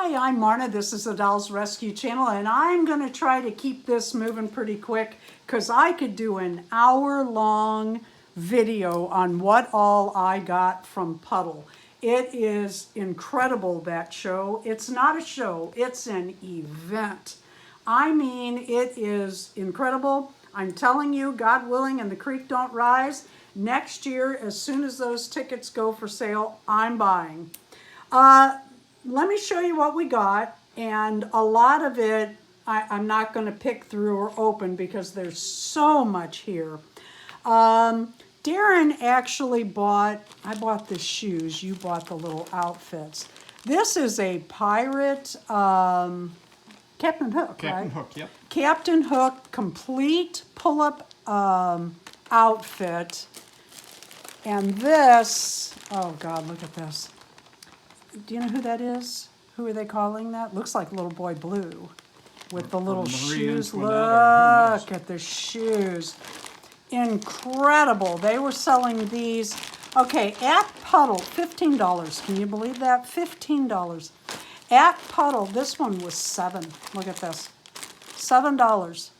Hi, I'm Marna. This is the Dolls Rescue Channel, and I'm going to try to keep this moving pretty quick because I could do an hour-long video on what all I got from Puddle. It is incredible, that show. It's not a show, it's an event. I mean, it is incredible. I'm telling you, God willing and the creek don't rise, next year, as soon as those tickets go for sale, I'm buying. Let me show you what we got, and a lot of it I'm not going to pick through or open because there's so much here. Darren actually bought, I bought the shoes, you bought the little outfits. This is a pirate, Captain Hook, Captain right? Hook, yep. Captain Hook complete pull-up outfit. And this, oh God, look at this. Do you know who that is? Who are they calling that? Looks like Little Boy Blue with the little shoes. Look at the shoes. Incredible. They were selling these. Okay, at Puddle, $15. Can you believe that? $15. At Puddle, this one was $7. Look at this. $7.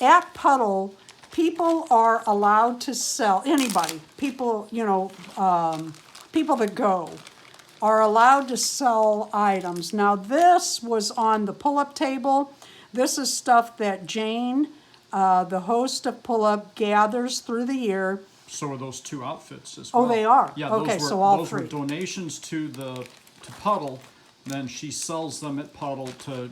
At Puddle, people are allowed to sell, anybody, people, you know, people that go, are allowed to sell items. Now this was on the pull-up table. This is stuff that Jane, the host of Pull-Up, gathers through the year. So are those two outfits as well. Oh, they are? Yeah, okay, those were, so all those three. were donations to Puddle. Then she sells them at Puddle to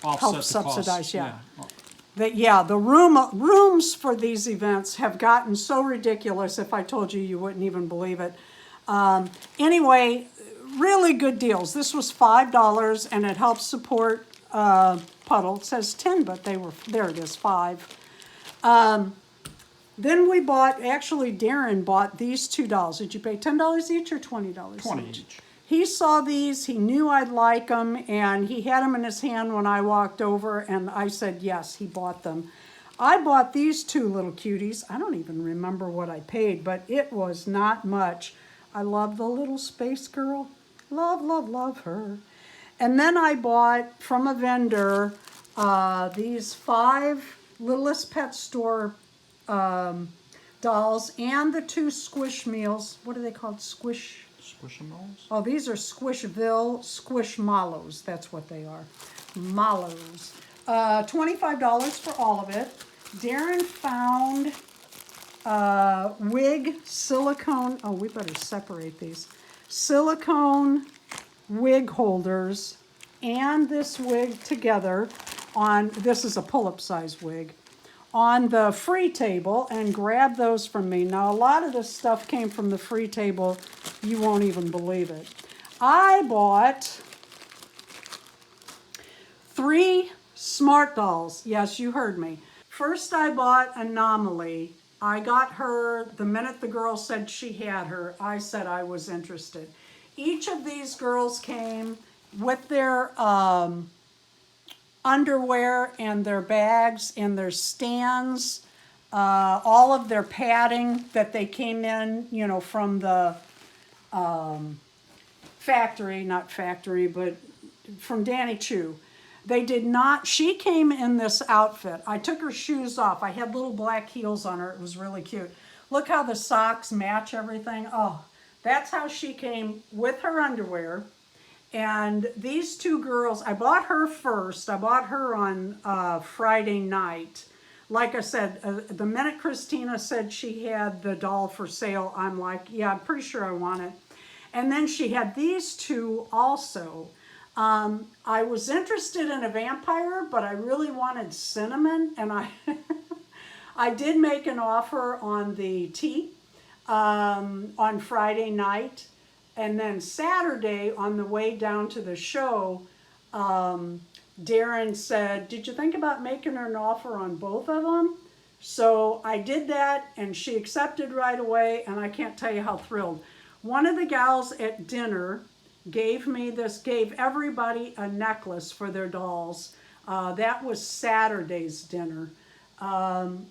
offset Help the subsidize, cost. yeah. The rooms for these events have gotten so ridiculous. If I told you, you wouldn't even believe it. Anyway, really good deals. This was $5, and it helps support Puddle. It says 10, but they were, there it is, 5. Then we bought, actually Darren bought these two dolls. Did you pay $10 each or $20 $20 each. He saw these, he knew I'd like them, and he had them in his hand when I walked over, and I said yes, he bought them. I bought these two little cuties. I don't even remember what I paid, but it was not much. I love the little space girl. Love, love, love her. And then I bought from a vendor these 5 Littlest Pet Store dolls and the 2 Squish Meals. What are they called? Squishmallows? Oh, these are Squishville Squishmallows. That's what they are. Mallows. $25 for all of it. Darren found wig silicone. Oh, we better separate these. Silicone wig holders and this wig together on, this is a pull-up size wig, on the free table, and grabbed those from me. Now, a lot of this stuff came from the free table. You won't even believe it. I bought 3 Smartdolls. Yes, you heard me. First, I bought Anomaly. I got her the minute the girl said she had her. I said I was interested. Each of these girls came with their underwear and their bags and their stands, all of their padding that they came in, you know, from the factory, not factory, but from Danny Chu. They did not, she came in this outfit. I took her shoes off. I had little black heels on her. It was really cute. Look how the socks match everything. Oh, that's how she came with her underwear. And these 2 girls, I bought her first. I bought her on Friday night. Like I said, the minute Christina said she had the doll for sale, I'm like, yeah, I'm pretty sure I want it. And then she had these 2 also. I was interested in a vampire, but I really wanted cinnamon, and I did make an offer on the tea on Friday night. And then Saturday, on the way down to the show, Darren said, did you think about making her an offer on both of them? So I did that, and she accepted right away, and I can't tell you how thrilled. One of the gals at dinner gave me this, gave everybody a necklace for their dolls. That was Saturday's dinner.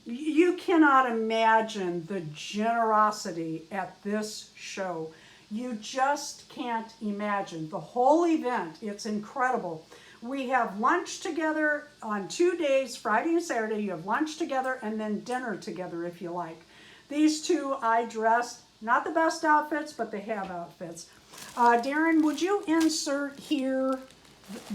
You cannot imagine the generosity at this show. You just can't imagine. The whole event, it's incredible. We have lunch together on 2 days, Friday and Saturday. You have lunch together and then dinner together if you like. These two I dressed, not the best outfits, but they have outfits. Darren, would you insert here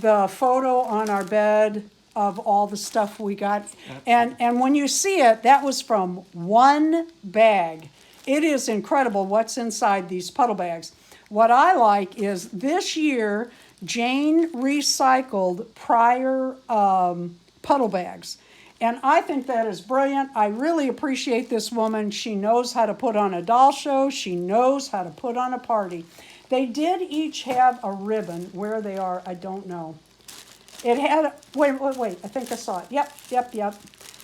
the photo on our bed of all the stuff we got? And when you see it, that was from one bag. It is incredible what's inside these Puddle bags. What I like is this year, Jane recycled prior Puddle bags. And I think that is brilliant. I really appreciate this woman. She knows how to put on a doll show. She knows how to put on a party. They did each have a ribbon. Where they are, I don't know. It had, wait, I think I saw it. Yep.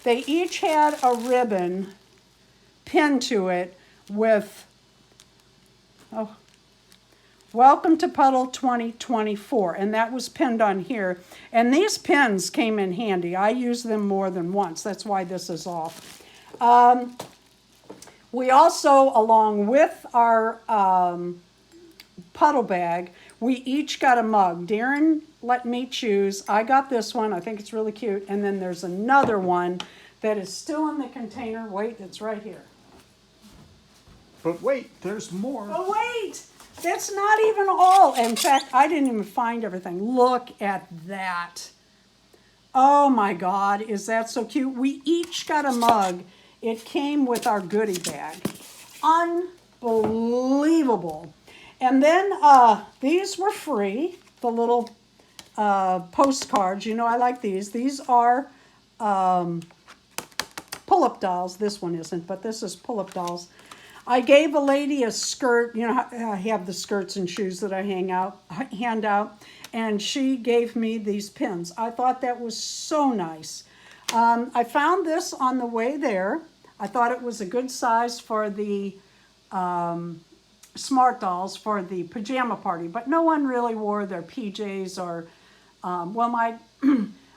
They each had a ribbon pinned to it with, Welcome to Puddle 2024, and that was pinned on here. And these pins came in handy. I used them more than once. That's why this is off. We also, along with our Puddle bag, we each got a mug. Darren let me choose. I got this one. I think it's really cute. And then there's another one that is still in the container. Wait, it's right here. But wait, there's more. Oh, wait! That's not even all. In fact, I didn't even find everything. Look at that. Oh my God, is that so cute? We each got a mug. It came with our goodie bag. Unbelievable. And then these were free, the little postcards. You know, I like these. These are Pullip Dolls. This one isn't, but this is Pullip Dolls. I gave a lady a skirt. You know, I have the skirts and shoes that I hand out, and she gave me these pins. I thought that was so nice. I found this on the way there. I thought it was a good size for the Smartdolls for the pajama party, but no one really wore their PJs or, well, my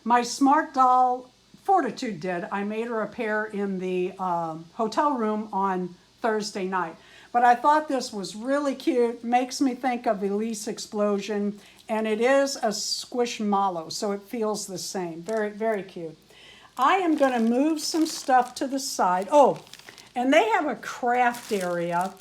Smartdoll Fortitude did. I made her a pair in the hotel room on Thursday night. But I thought this was really cute. Makes me think of Elise Explosion, and it is a squishmallow, so it feels the same. Very, very cute. I am going to move some stuff to the side. Oh, and they have a craft area,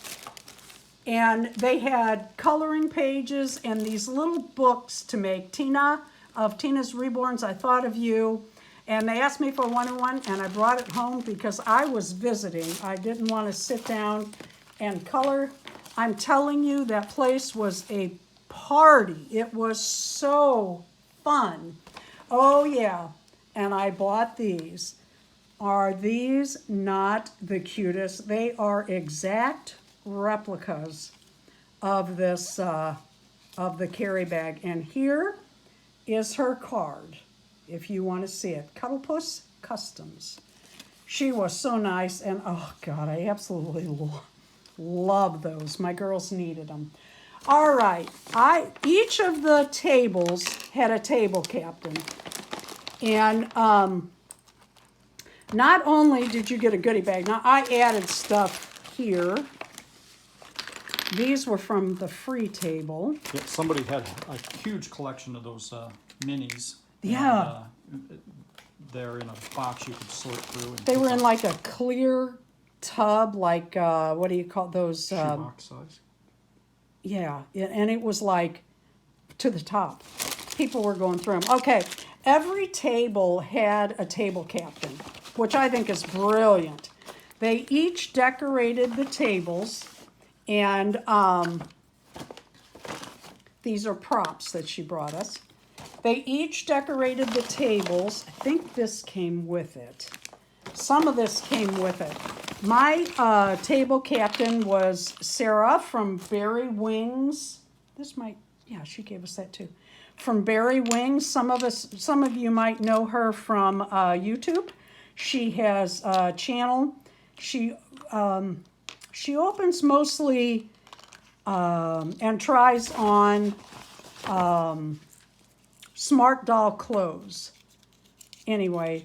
and they had coloring pages and these little books to make. Tina of Tina's Reborns, I thought of you. And they asked me for one-on-one, and I brought it home because I was visiting. I didn't want to sit down and color. I'm telling you, that place was a party. It was so fun. Oh, yeah. And I bought these. Are these not the cutest? They are exact replicas of this, of the carry bag. And here is her card, if you want to see it. Cuddlepuss Customs. She was so nice, and oh God, I absolutely love those. My girls needed them. All right, each of the tables had a table captain, and not only did you get a goodie bag, now I added stuff here. These were from the free table. Yeah, somebody had a huge collection of those minis. Yeah. And, they're in a box you could sort through. And They were in like a clear tub, like, what do you call those? Shoebox size. Yeah, and it was like to the top. People were going through them. Okay, every table had a table captain, which I think is brilliant. They each decorated the tables, and these are props that she brought us. They each decorated the tables. I think this came with it. Some of this came with it. My table captain was Sarah from Berry Wings. This might, yeah, she gave us that too. From Berry Wings. Some of you might know her from YouTube. She has a channel. She opens mostly and tries on Smartdoll clothes. Anyway,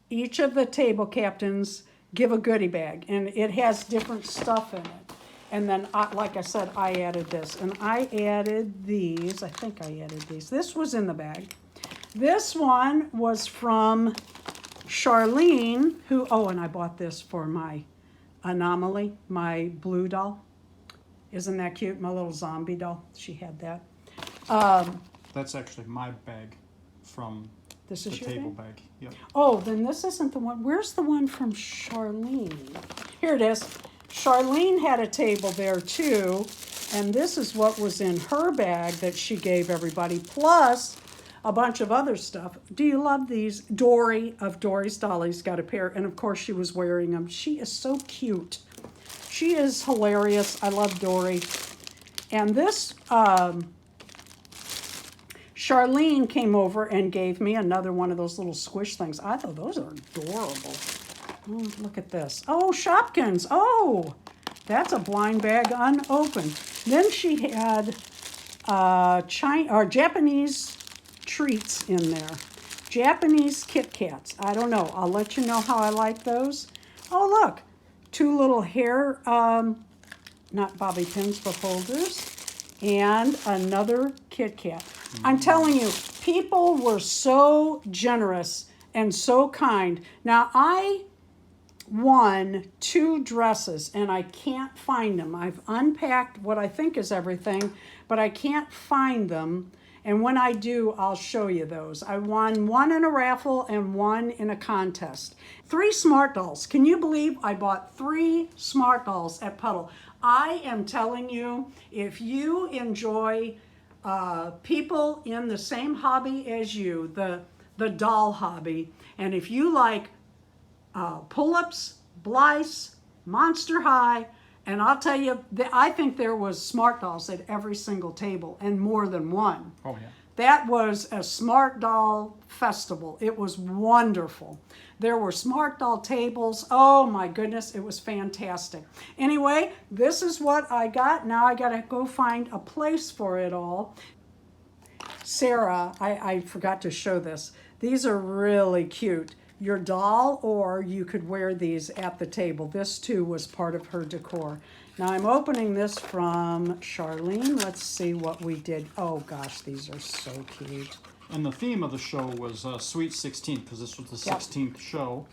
each of the table captains give a goodie bag, and it has different stuff in it. And then, like I said, I added this. And I added these. I think I added these. This was in the bag. This one was from Charlene, who, oh, and I bought this for my Anomaly, my blue doll. Isn't that cute? My little zombie doll. She had that. That's actually my bag from This the is your table bag? bag. Yep. Oh, then this isn't the one. Where's the one from Charlene? Here it is. Charlene had a table there too, and this is what was in her bag that she gave everybody, plus a bunch of other stuff. Do you love these? Dory of Dory's Dolly's got a pair, and of course she was wearing them. She is so cute. She is hilarious. I love Dory. And this, Charlene came over and gave me another one of those little squish things. I thought those are adorable. Oh, look at this. Oh, Shopkins. Oh, that's a blind bag unopened. Then she had Japanese treats in there. Japanese Kit Kats. I don't know. I'll let you know how I like those. Oh, look. 2 little hair, not bobby pins, but holders. And another Kit Kat. I'm telling you, people were so generous and so kind. Now, I won 2 dresses and I can't find them. I've unpacked what I think is everything, but I can't find them. And when I do, I'll show you those. I won 1 in a raffle and 1 in a contest. 3 Smartdolls. Can you believe I bought 3 Smartdolls at Puddle? I am telling you, if you enjoy people in the same hobby as you, the doll hobby, and if you like Pullips, Blythes, Monster High, and I'll tell you, I think there was Smartdolls at every single table, and more than one. Oh, yeah. That was a Smart Doll festival. It was wonderful. There were Smart Doll tables. Oh my goodness, it was fantastic. Anyway, this is what I got. Now I gotta go find a place for it all. Sarah, I forgot to show this. These are really cute. Your doll, or you could wear these at the table. This too was part of her decor. Now I'm opening this from Charlene. Let's see what we did. Oh gosh, these are so cute. And the theme of the show was Sweet 16, because this was the 16th show,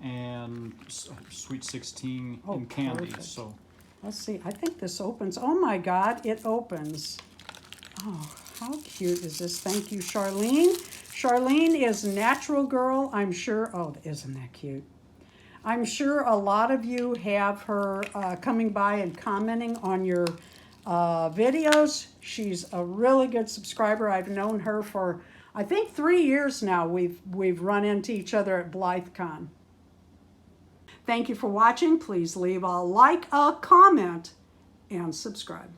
and Sweet 16 in candy. Perfect. So Let's see, I think this opens. Oh my God, it opens. Oh, how cute is this? Thank you, Charlene. Charlene is Natural Girl, I'm sure. Oh, isn't that cute? I'm sure a lot of you have her coming by and commenting on your videos. She's a really good subscriber. I've known her for, I think, 3 years now. We've run into each other at BlytheCon. Thank you for watching. Please leave a like, a comment, and subscribe.